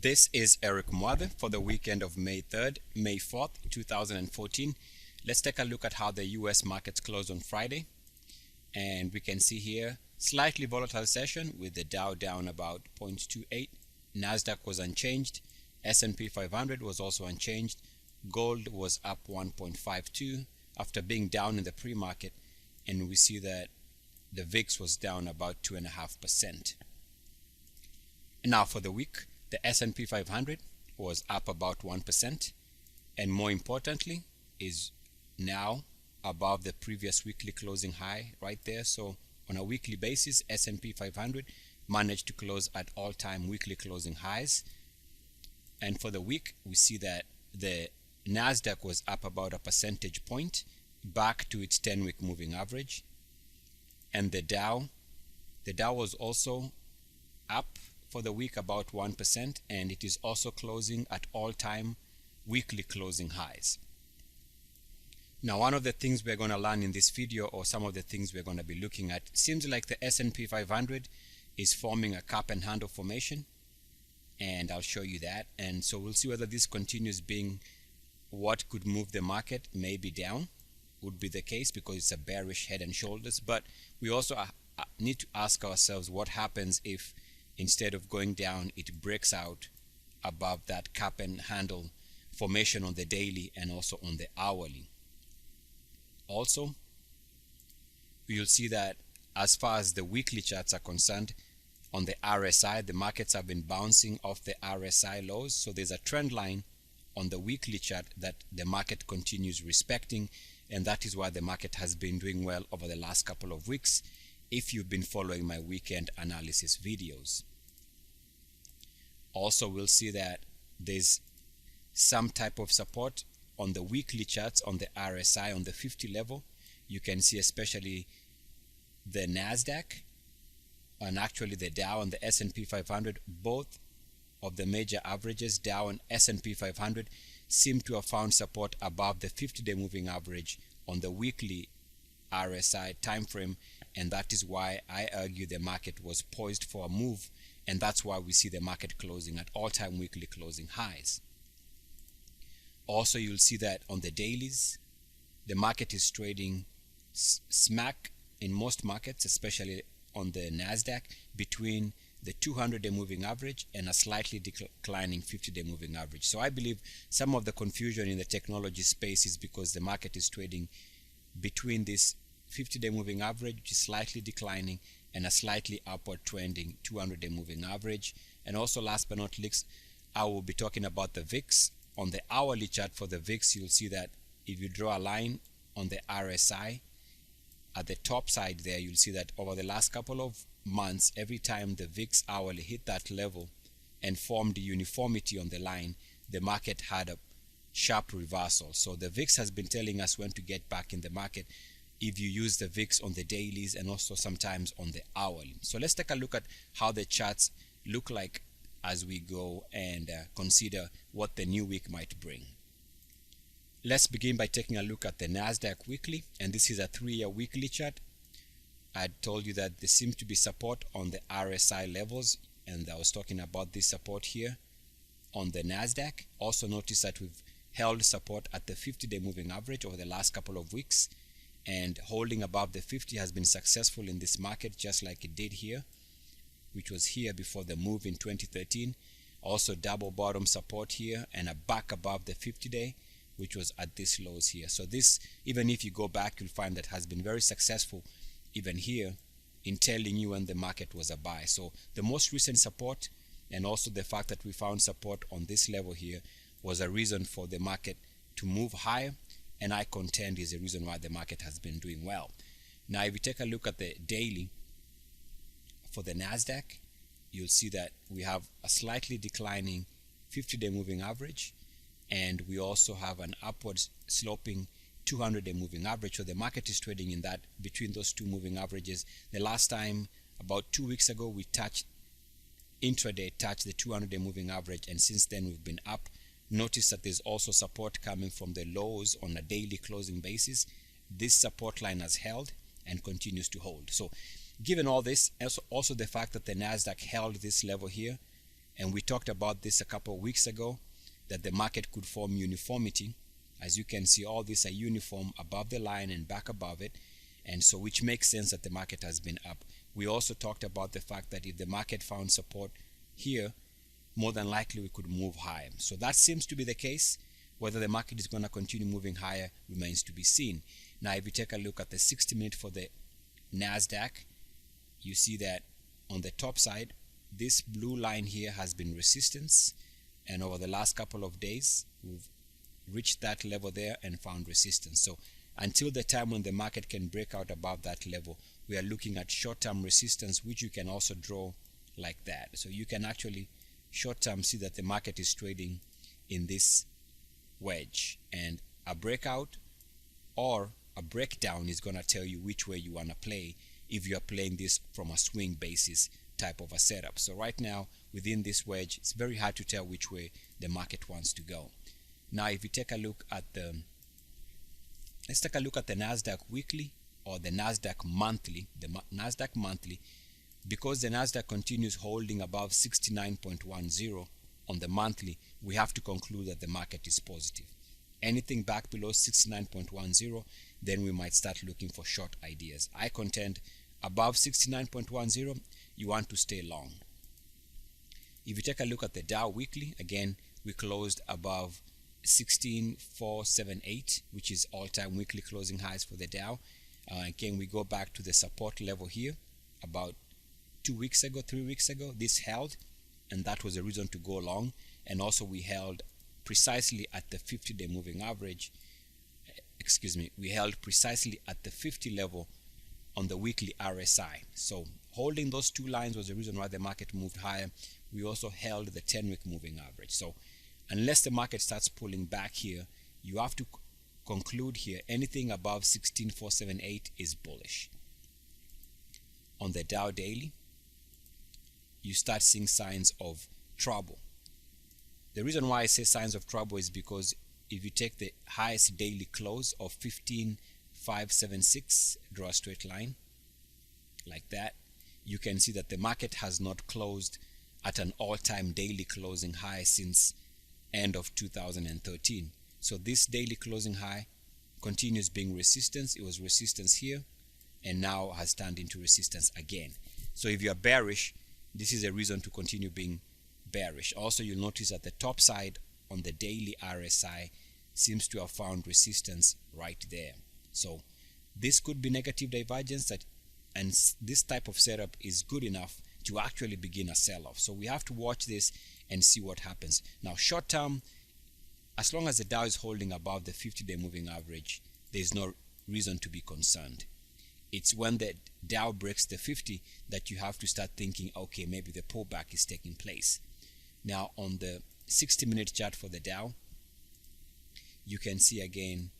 This is Eric Mwathe for the weekend of May 3rd, May 4th, 2014. Let's take a look at how the US markets closed on Friday. And we can see here, slightly volatile session with the Dow down about 0.28. Nasdaq was unchanged. S&P 500 was also unchanged. Gold was up 1.52 after being down in the pre-market. And we see that the VIX was down about 2.5%. Now for the week, the S&P 500 was up about 1%, and more importantly is now above the previous weekly closing high right there. So on a weekly basis, S&P 500 managed to close at all-time weekly closing highs. And for the week, we see that the Nasdaq was up about a percentage point back to its 10-week moving average, and the Dow was also up for the week about 1%, and it is also closing at all-time weekly closing highs. Now, one of the things we're going to learn in this video, or some of the things we're going to be looking at, seems like the S&P 500 is forming a cup and handle formation, and I'll show you that. And so we'll see whether this continues being what could move the market. Maybe down would be the case because it's a bearish head and shoulders, but we also need to ask ourselves what happens if instead of going down, it breaks out above that cup and handle formation on the daily and also on the hourly. Also, you'll see that as far as the weekly charts are concerned, on the RSI, the markets have been bouncing off the RSI lows. So there's a trend line on the weekly chart that the market continues respecting, and that is why the market has been doing well over the last couple of weeks, if you've been following my weekend analysis videos. Also, we'll see that there's some type of support on the weekly charts on the RSI on the 50 level. You can see especially the Nasdaq and actually the Dow and the S&P 500, both of the major averages, Dow and S&P 500, seem to have found support above the 50-day moving average on the weekly RSI time frame, and that is why I argue the market was poised for a move, and that's why we see the market closing at all-time weekly closing highs. Also, you'll see that on the dailies, the market is trading smack in most markets, especially on the Nasdaq, between the 200-day moving average and a slightly declining 50-day moving average. So I believe some of the confusion in the technology space is because the market is trading between this 50-day moving average, which is slightly declining, and a slightly upward trending 200-day moving average. And also, last but not least, I will be talking about the VIX. On the hourly chart for the VIX, you'll see that if you draw a line on the RSI at the top side there, you'll see that over the last couple of months, every time the VIX hourly hit that level and formed uniformity on the line, the market had a sharp reversal. So the VIX has been telling us when to get back in the market if you use the VIX on the dailies and also sometimes on the hourly. So let's take a look at how the charts look like as we go and consider what the new week might bring. Let's begin by taking a look at the Nasdaq weekly, and this is a 3-year weekly chart. I told you that there seems to be support on the RSI levels, and I was talking about this support here on the Nasdaq. Also notice that we've held support at the 50-day moving average over the last couple of weeks, and holding above the 50 has been successful in this market, just like it did here, which was here before the move in 2013. Also double bottom support here and a back above the 50-day, which was at this lows here. So this, even if you go back, you'll find that has been very successful even here in telling you when the market was a buy. So the most recent support, and also the fact that we found support on this level here, was a reason for the market to move higher, and I contend is a reason why the market has been doing well. Now, if you take a look at the daily for the Nasdaq, you'll see that we have a slightly declining 50-day moving average, and we also have an upward sloping 200-day moving average. So the market is trading in that between those two moving averages. The last time, about 2 weeks ago, we touched intraday, touched the 200-day moving average, and since then we've been up. Notice that there's also support coming from the lows on a daily closing basis. This support line has held and continues to hold. So given all this, also the fact that the Nasdaq held this level here, And we talked about this a couple of weeks ago, that the market could form uniformity. As you can see, all these are uniform above the line and back above it, and so which makes sense that the market has been up. We also talked about the fact that if the market found support here, more than likely we could move higher. So that seems to be the case. Whether the market is going to continue moving higher remains to be seen. Now, if you take a look at the 60-minute for the Nasdaq, you see that on the top side, this blue line here has been resistance, and over the last couple of days we've reached that level there and found resistance. So until the time when the market can break out above that level, we are looking at short-term resistance, which you can also draw like that. So you can actually short-term see that the market is trading in this wedge, and a breakout or a breakdown is going to tell you which way you want to play if you are playing this from a swing basis type of a setup. So right now within this wedge, it's very hard to tell which way the market wants to go. Now if you take a look at let's take a look at the Nasdaq Weekly or the Nasdaq Monthly. The Nasdaq Monthly, because the Nasdaq continues holding above 69.10 on the monthly, we have to conclude that the market is positive. Anything back below 69.10, then we might start looking for short ideas. I contend above 69.10, you want to stay long. If you take a look at the Dow Weekly, again, we closed above 16,478, which is all-time weekly closing highs for the Dow. Again, we go back to the support level here about 3 weeks ago. This held, and that was a reason to go long. And also we held precisely at the 50-day moving average. We held precisely at the 50 level on the weekly RSI. So holding those two lines was the reason why the market moved higher. We also held the 10-week moving average. So unless the market starts pulling back here, you have to conclude here anything above 16,478 is bullish. On the Dow daily, you start seeing signs of trouble. The reason why I say signs of trouble is because if you take the highest daily close of 15,576, draw a straight line like that, you can see that the market has not closed at an all-time daily closing high since end of 2013. So this daily closing high continues being resistance. It was resistance here and now has turned into resistance again. So if you are bearish, this is a reason to continue being bearish. Also, you'll notice that the top side on the daily RSI seems to have found resistance right there. So this could be negative divergence, and this type of setup is good enough to actually begin a sell-off. So we have to watch this and see what happens. Now short term, as long as the Dow is holding above the 50-day moving average, there's no reason to be concerned. It's when the Dow breaks the 50 that you have to start thinking, okay, maybe the pullback is taking place. Now on the 60-minute chart for the Dow, you can see again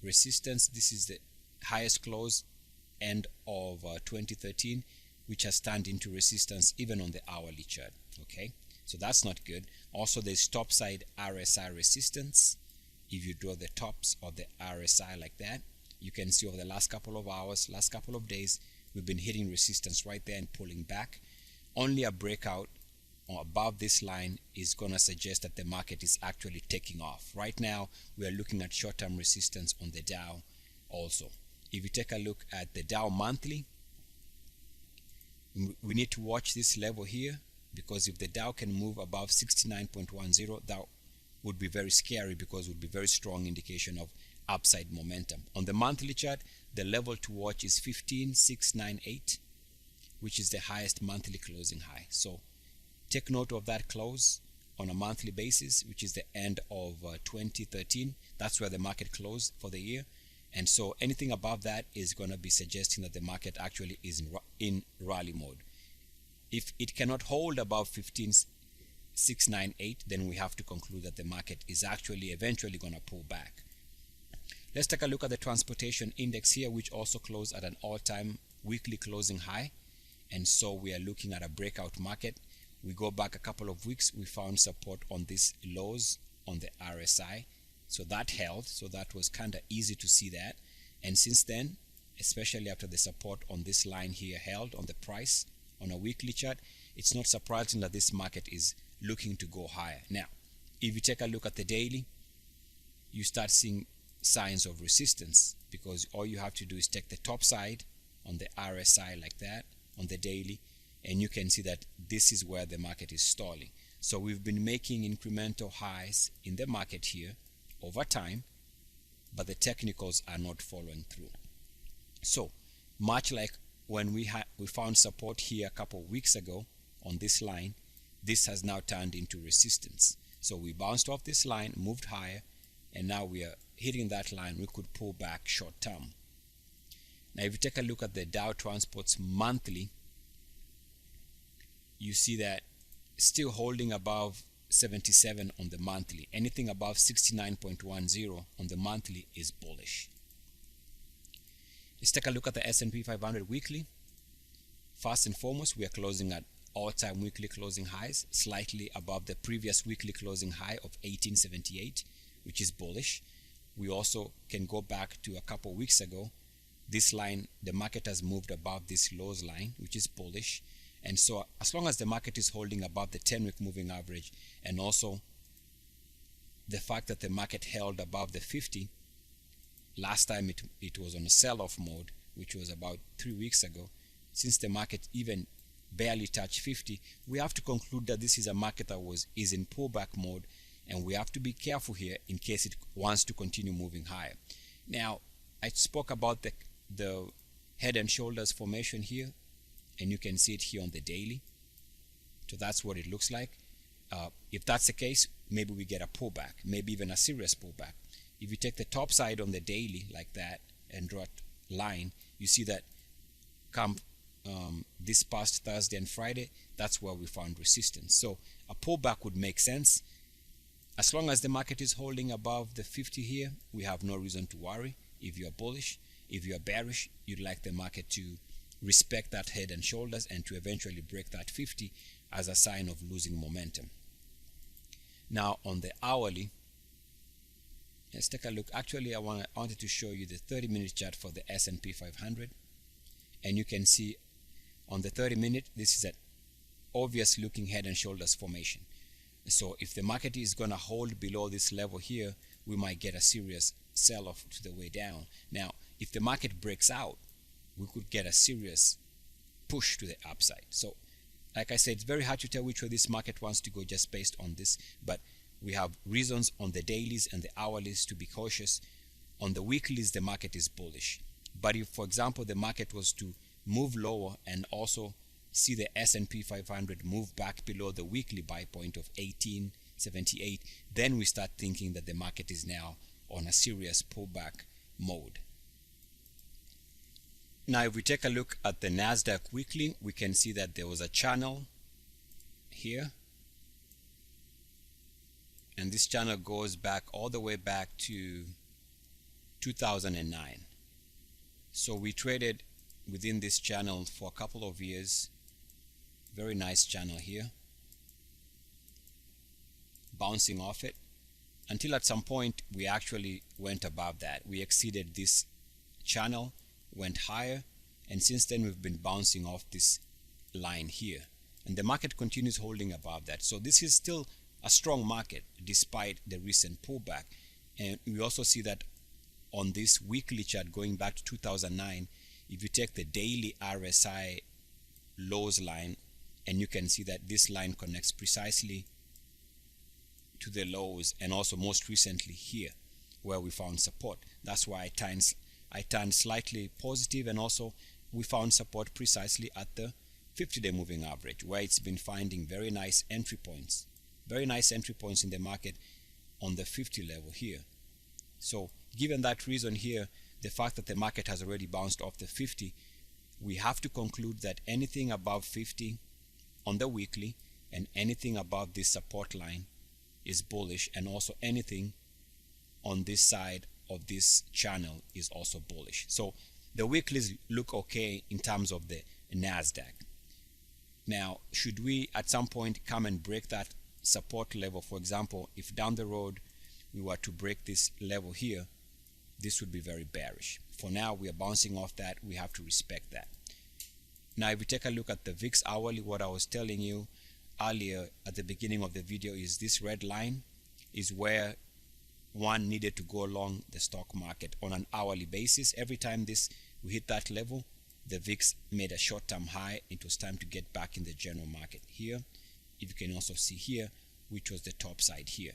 resistance. This is the highest close end of 2013, which has turned into resistance even on the hourly chart. Okay, so that's not good. Also, there's topside RSI resistance. If you draw the tops of the RSI like that, you can see over the last couple of hours, last couple of days, we've been hitting resistance right there and pulling back. Only a breakout or above this line is going to suggest that the market is actually taking off. Right now, we are looking at short-term resistance on the Dow also. If you take a look at the Dow monthly, we need to watch this level here, because if the Dow can move above 69.10, that would be very scary, because it would be very strong indication of upside momentum. On the monthly chart, the level to watch is 15,698, which is the highest monthly closing high. So take note of that close on a monthly basis, which is the end of 2013. That's where the market closed for the year. And so anything above that is going to be suggesting that the market actually is in rally mode. If it cannot hold above 15,698, then we have to conclude that the market is actually eventually going to pull back. Let's take a look at the transportation index here, which also closed at an all-time weekly closing high. And so we are looking at a breakout market. We go back a couple of weeks, we found support on these lows on the RSI. So that held, so that was kind of easy to see that. And since then, especially after the support on this line here held on the price on a weekly chart, it's not surprising that this market is looking to go higher. Now, if you take a look at the daily, you start seeing signs of resistance, because all you have to do is take the top side on the RSI like that on the daily, and you can see that this is where the market is stalling. So we've been making incremental highs in the market here over time, but the technicals are not following through. So much like when we found support here a couple of weeks ago on this line, this has now turned into resistance. So we bounced off this line, moved higher, and now we are hitting that line. We could pull back short term. Now if you take a look at the Dow Transports monthly, you see that still holding above 77 on the monthly. Anything above 69.10 on the monthly is bullish. Let's take a look at the S&P 500 weekly. First and foremost, we are closing at all-time weekly closing highs, slightly above the previous weekly closing high of 1878, which is bullish. We also can go back to a couple weeks ago. This line, the market has moved above this lows line, which is bullish. And so as long as the market is holding above the 10-week moving average, and also the fact that the market held above the 50, last time it was on a sell-off mode, which was about 3 weeks ago. Since the market even barely touched 50, we have to conclude that this is a market that is in pullback mode, and we have to be careful here in case it wants to continue moving higher. Now, I spoke about the head and shoulders formation here, and you can see it here on the daily. So that's what it looks like. If that's the case, maybe we get a pullback, maybe even a serious pullback. If you take the top side on the daily like that and draw a line, you see that come this past Thursday and Friday, that's where we found resistance. So a pullback would make sense. As long as the market is holding above the 50 here, we have no reason to worry. If you're bullish, if you're bearish, you'd like the market to respect that head and shoulders and to eventually break that 50 as a sign of losing momentum. Now on the hourly, let's take a look. Actually, I wanted to show you the 30-minute chart for the S&P 500, and you can see on the 30-minute, this is an obvious looking head and shoulders formation. So if the market is going to hold below this level here, we might get a serious sell-off to the way down. Now, if the market breaks out, we could get a serious push to the upside. So, like I said, it's very hard to tell which way this market wants to go just based on this, but we have reasons on the dailies and the hourlies to be cautious. On the weeklies, the market is bullish. But if, for example, the market was to move lower and also see the S&P 500 move back below the weekly buy point of 1878, then we start thinking that the market is now on a serious pullback mode. Now, if we take a look at the Nasdaq weekly, we can see that there was a channel here, and this channel goes back all the way back to 2009. So we traded within this channel for a couple of years. Very nice channel here, bouncing off it until at some point we actually went above that. We exceeded this channel, went higher, and since then we've been bouncing off this line here, and the market continues holding above that. So this is still a strong market despite the recent pullback. And we also see that on this weekly chart going back to 2009, if you take the daily RSI lows line, and you can see that this line connects precisely to the lows, and also most recently here where we found support. That's why I turned slightly positive, and also we found support precisely at the 50-day moving average, where it's been finding very nice entry points in the market on the 50 level here. So given that reason here, the fact that the market has already bounced off the 50, we have to conclude that anything above 50 on the weekly and anything above this support line is bullish, and also anything on this side of this channel is also bullish. So the weeklies look okay in terms of the Nasdaq. Now, should we at some point come and break that support level, for example, if down the road we were to break this level here, this would be very bearish. For now, we are bouncing off that. We have to respect that. Now, if we take a look at the VIX hourly, what I was telling you, earlier at the beginning of the video is this red line is where one needed to go along the stock market on an hourly basis. Every time we hit that level, the VIX made a short-term high. It was time to get back in the general market here. If you can also see here, which was the top side here.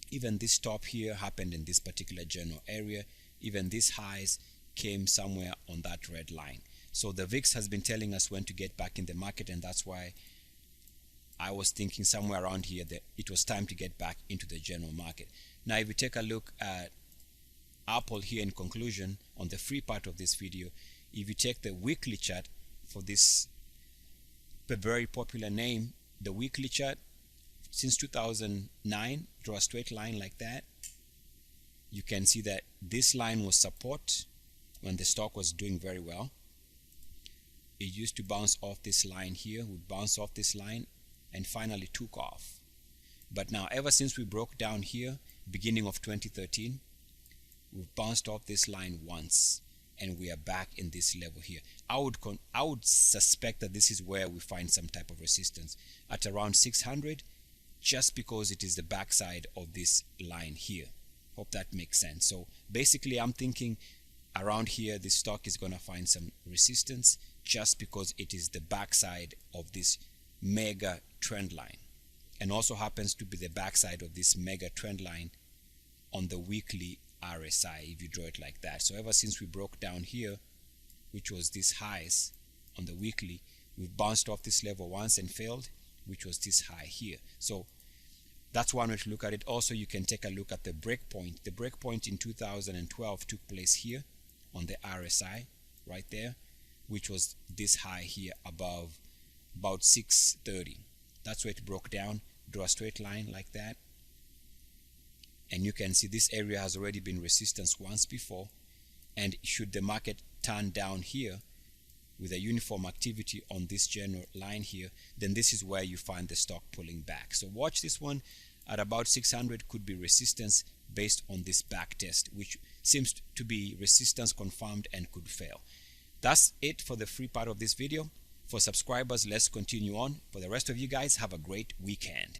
Even this top here happened in this particular general area. Even these highs came somewhere on that red line. So the VIX has been telling us when to get back in the market, and that's why I was thinking somewhere around here that it was time to get back into the general market. Now, if we take a look at Apple here in conclusion on the free part of this video, if you take the weekly chart for this very popular name, the weekly chart, since 2009, draw a straight line like that. You can see that this line was support when the stock was doing very well. It used to bounce off this line here, would bounce off this line, and finally took off. But now, ever since we broke down here, beginning of 2013, we've bounced off this line once, and we are back in this level here. I would suspect that this is where we find some type of resistance at around 600, just because it is the backside of this line here. Hope that makes sense. So basically, I'm thinking around here, this stock is going to find some resistance just because it is the backside of this mega trend line, and also happens to be the backside of this mega trend line on the weekly RSI, if you draw it like that. So ever since we broke down here, which was these highs on the weekly, we've bounced off this level once and failed, which was this high here. So that's one way to look at it. Also, you can take a look at the breakpoint. The breakpoint in 2012 took place here on the RSI right there, which was this high here above about 630. That's where it broke down. Draw a straight line like that, and you can see this area has already been resistance once before, and should the market turn down here with a uniform activity on this general line here, then this is where you find the stock pulling back. So watch this one at about 600, could be resistance based on this back test, which seems to be resistance confirmed and could fail. That's it for the free part of this video. For subscribers, let's continue on. For the rest of you guys, have a great weekend.